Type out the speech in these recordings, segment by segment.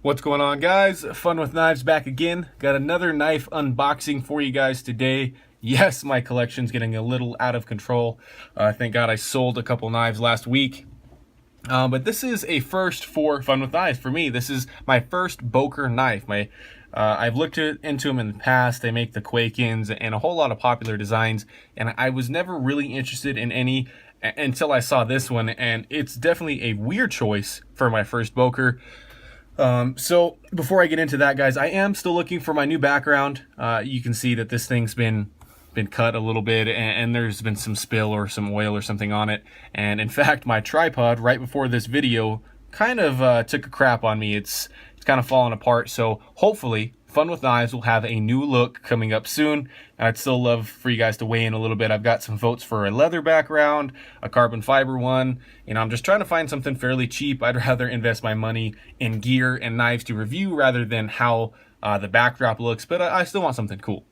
What's going on, guys? Fun with Knives back again. Got another knife unboxing for you guys today. Yes, my collection's getting a little out of control. Thank God I sold a couple knives last week. But this is a first for Fun with Knives for me. This is my first Boker knife. I've looked into them in the past. They make the Quakens and a whole lot of popular designs, and I was never really interested in any until I saw this one, and it's definitely a weird choice for my first Boker. So before I get into that, guys, I am still looking for my new background. You can see that this thing's been cut a little bit, and there's been some spill or some oil or something on it. And in fact, my tripod right before this video kind of took a crap on me. It's kind of falling apart. So hopefully Fun with Knives will have a new look coming up soon, and I'd still love for you guys to weigh in a little bit. I've got some votes for a leather background, a carbon fiber one. You know, I'm just trying to find something fairly cheap. I'd rather invest my money in gear and knives to review rather than how the backdrop looks, but I still want something cool.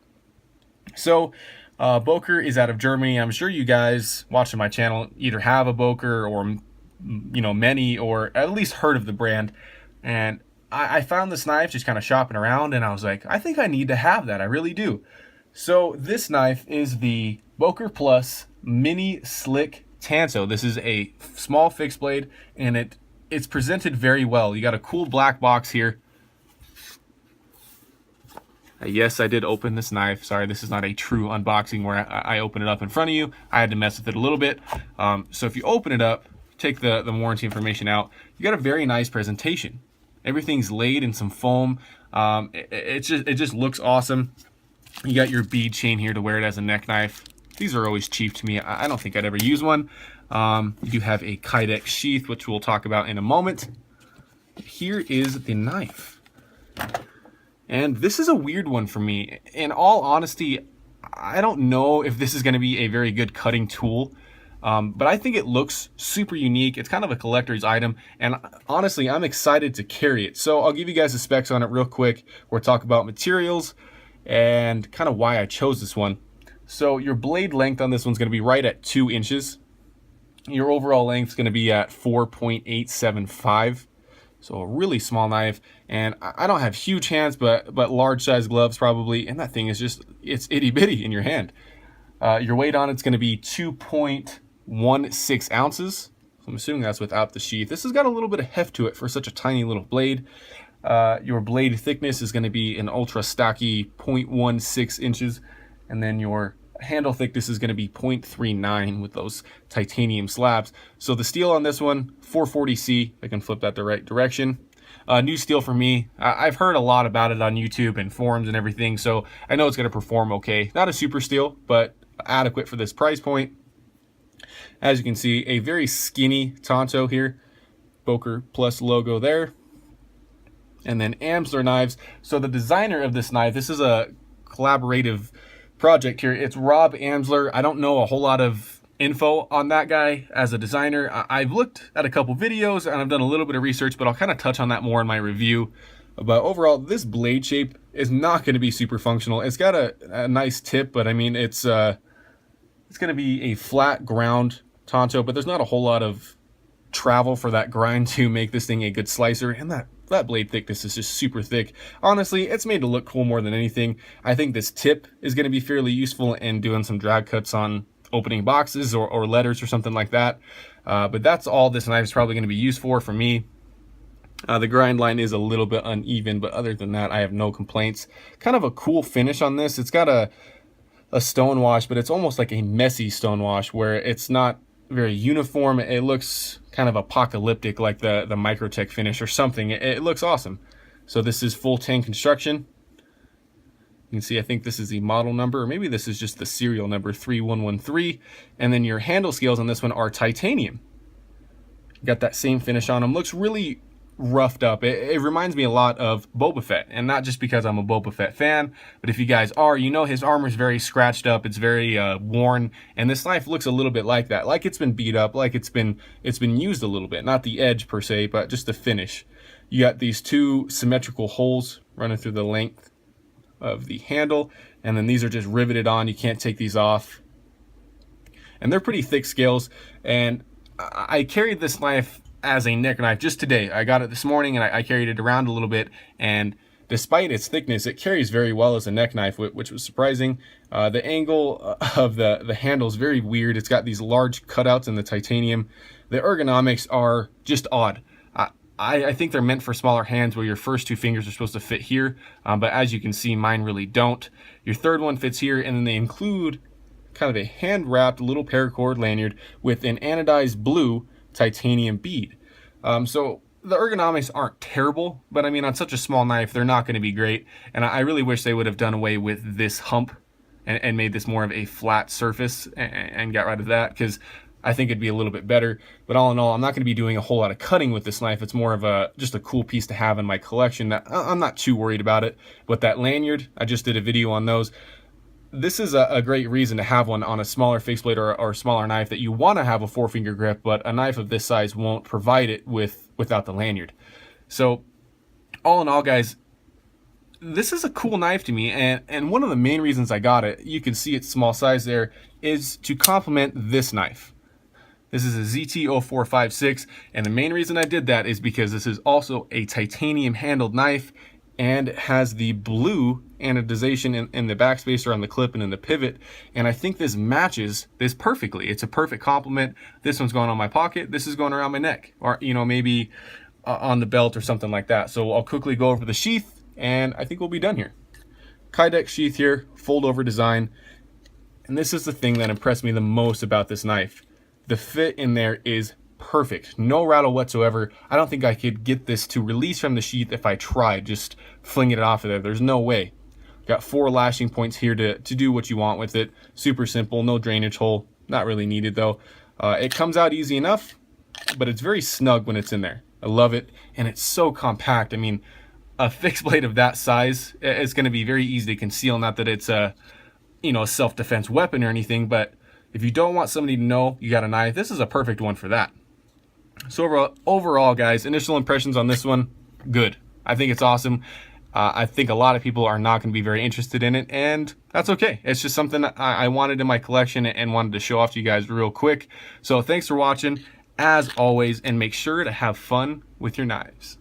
So Boker is out of Germany. I'm sure you guys watching my channel either have a Boker or, you know, many, or at least heard of the brand. And I found this knife just kind of shopping around, and I was like, I think I need to have that. I really do. So this knife is the Boker Plus Mini Slik Tanto. This is a small fixed blade, and it's presented very well. You got a cool black box here. Yes, I did open this knife. Sorry, this is not a true unboxing where I open it up in front of you. I had to mess with it a little bit. So if you open it up, take the warranty information out, you got a very nice presentation. Everything's laid in some foam. It just looks awesome. You got your bead chain here to wear it as a neck knife. These are always cheap to me. I don't think I'd ever use one. You do have a Kydex sheath, which we'll talk about in a moment. Here is the knife. And this is a weird one for me. In all honesty, I don't know if this is going to be a very good cutting tool. But I think it looks super unique. It's kind of a collector's item, and honestly, I'm excited to carry it. So I'll give you guys the specs on it real quick. We'll talk about materials and kind of why I chose this one. So your blade length on this one's going to be right at 2 inches. Your overall length is going to be at 4.875. So a really small knife, and I don't have huge hands, but large size gloves probably, and that thing is just, it's itty bitty in your hand. Your weight on it's going to be 2.16 ounces. So I'm assuming that's without the sheath. This has got a little bit of heft to it for such a tiny little blade. Your blade thickness is going to be an ultra stocky 0.16 inches, and then your handle thickness is going to be 0.39 with those titanium slabs. So the steel on this one, 440C. I can flip that the right direction. New steel for me. I've heard a lot about it on YouTube and forums and everything, so I know it's going to perform okay. Not a super steel, but adequate for this price point. As you can see, a very skinny Tanto here. Boker Plus logo there. And then Amsler knives. So the designer of this knife, this is a collaborative project here. It's Rob Amsler. I don't know a whole lot of info on that guy as a designer. I've looked at a couple videos and I've done a little bit of research, but I'll kind of touch on that more in my review. But overall, this blade shape is not going to be super functional. It's got a nice tip, but I mean, it's going to be a flat ground Tanto, but there's not a whole lot of travel for that grind to make this thing a good slicer, and that blade thickness is just super thick. Honestly, it's made to look cool more than anything. I think this tip is going to be fairly useful in doing some drag cuts on opening boxes or letters or something like that. But that's all this knife is probably going to be used for me. The grind line is a little bit uneven, but other than that, I have no complaints. Kind of a cool finish on this. It's got a stone wash, but it's almost like a messy stone wash where it's not very uniform. It looks kind of apocalyptic, like the Microtech finish or something. It looks awesome. So this is full 10 construction. You can see, I think this is the model number, or maybe this is just the serial number 3113. And then your handle scales on this one are titanium. Got that same finish on them. Looks really roughed up. It reminds me a lot of Boba Fett, and not just because I'm a Boba Fett fan, but if you guys are, you know his armor is very scratched up. It's very worn, and this knife looks a little bit like that, like it's been beat up, like it's been used a little bit. Not the edge per se, but just the finish. You got these two symmetrical holes running through the length of the handle, and then these are just riveted on. You can't take these off, and they're pretty thick scales. And I carried this knife as a neck knife just today. I got it this morning and I carried it around a little bit, and despite its thickness, it carries very well as a neck knife, which was surprising. The angle of the handle is very weird. It's got these large cutouts in the titanium. The ergonomics are just odd. I think they're meant for smaller hands where your first two fingers are supposed to fit here, but as you can see, mine really don't. Your third one fits here, and then they include kind of a hand-wrapped little paracord lanyard with an anodized blue titanium bead. So the ergonomics aren't terrible, but I mean, on such a small knife, they're not going to be great, and I really wish they would have done away with this hump and made this more of a flat surface and got rid of that, because I think it'd be a little bit better. But all in all, I'm not going to be doing a whole lot of cutting with this knife. It's more of just a cool piece to have in my collection. That I'm not too worried about it. But that lanyard, I just did a video on those. This is a great reason to have one on a smaller fixed blade or smaller knife that you want to have a 4-finger grip, but a knife of this size won't provide it without the lanyard. So all in all, guys, this is a cool knife to me, and one of the main reasons I got it, you can see its small size there, is to complement this knife. This is a ZT0456, and the main reason I did that is because this is also a titanium handled knife and it has the blue anodization in the backspacer on the clip and in the pivot, and I think this matches this perfectly. It's a perfect complement. This one's going on my pocket, this is going around my neck, or maybe on the belt or something like that. So I'll quickly go over the sheath and I think we'll be done here. Kydex sheath here, fold over design, and this is the thing that impressed me the most about this knife. The fit in there is perfect, no rattle whatsoever. I don't think I could get this to release from the sheath if I tried just flinging it off of there. There's no way. Got 4 lashing points here to do what you want with it. Super simple, no drainage hole, not really needed though. It comes out easy enough, but it's very snug when it's in there. I love it, and it's so compact. I mean, a fixed blade of that size is going to be very easy to conceal. Not that it's a self-defense weapon or anything, but if you don't want somebody to know you got a knife, this is a perfect one for that. So overall, guys, initial impressions on this one, good. I think it's awesome. I think a lot of people are not going to be very interested in it, and that's okay. It's just something I wanted in my collection and wanted to show off to you guys real quick. So thanks for watching, as always, and make sure to have fun with your knives.